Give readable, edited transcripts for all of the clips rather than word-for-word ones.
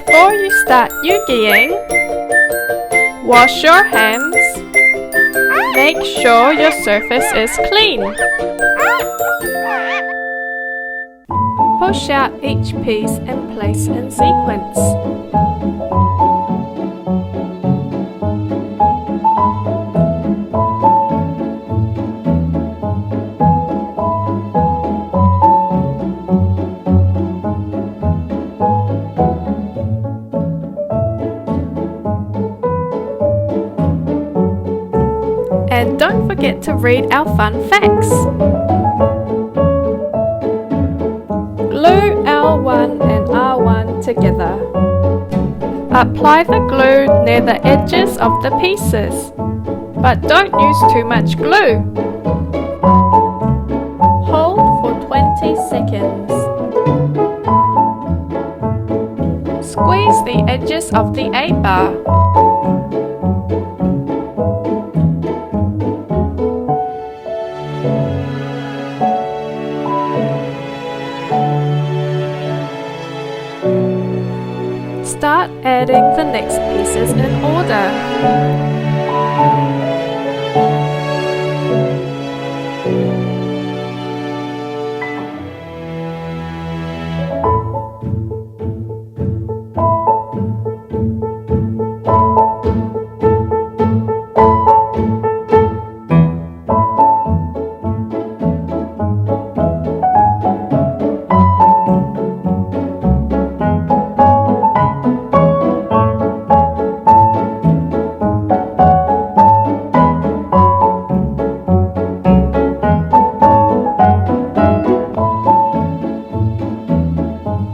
Before you start Eugying, wash your hands. Make sure your surface is clean. Push out each piece and place in sequence. And don't forget to read our fun facts. Glue L1 and R1 together. Apply the glue near the edges of the pieces, but don't use too much glue. Hold for 20 seconds. Squeeze the edges of the A-bar. Start adding the next pieces in order.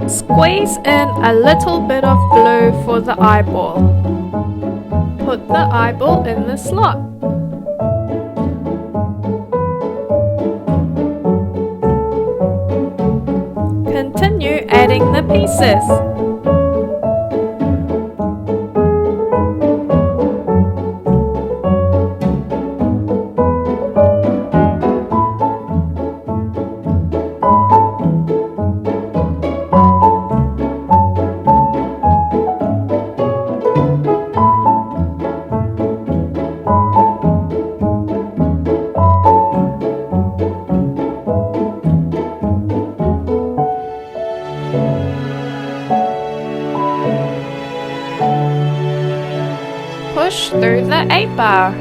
Squeeze in a little bit of glue for the eyeball. Put the eyeball in the slot. Continue adding the pieces. Push through the A-bar.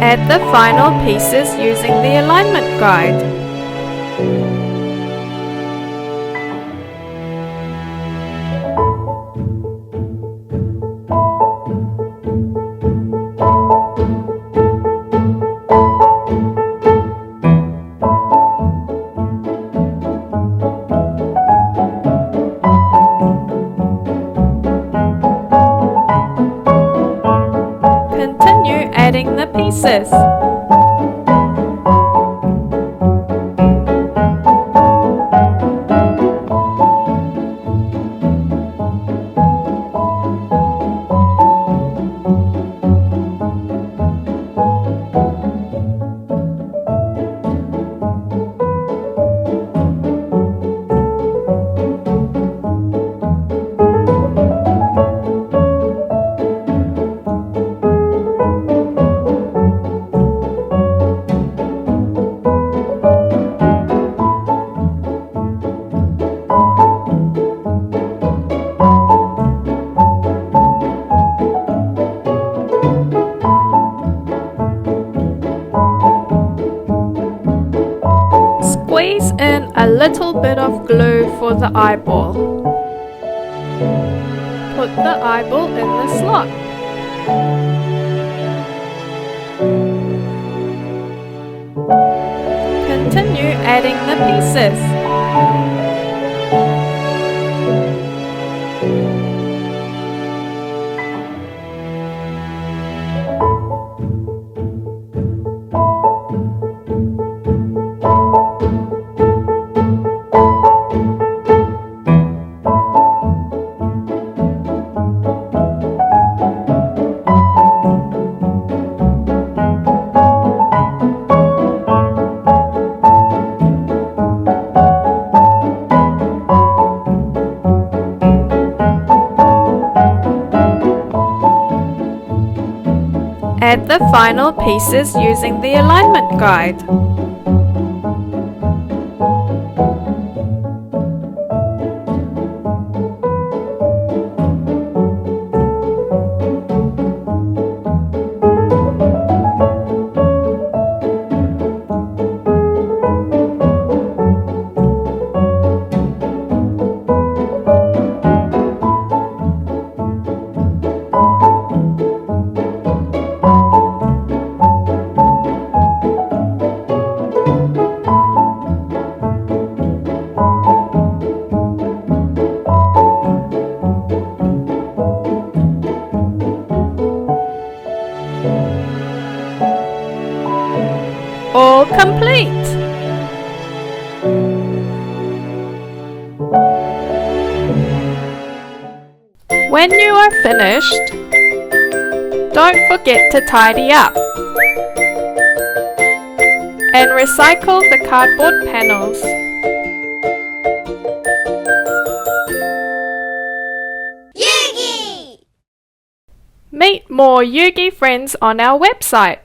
Add the final pieces using the alignment guide. Adding the pieces. Squeeze in a little bit of glue for the eyeball. Put the eyeball in the slot. Continue adding the pieces. Add the final pieces using the alignment guide. All complete! When you are finished, don't forget to tidy up and recycle the cardboard panels. Eugy! Meet more Eugy friends on our website.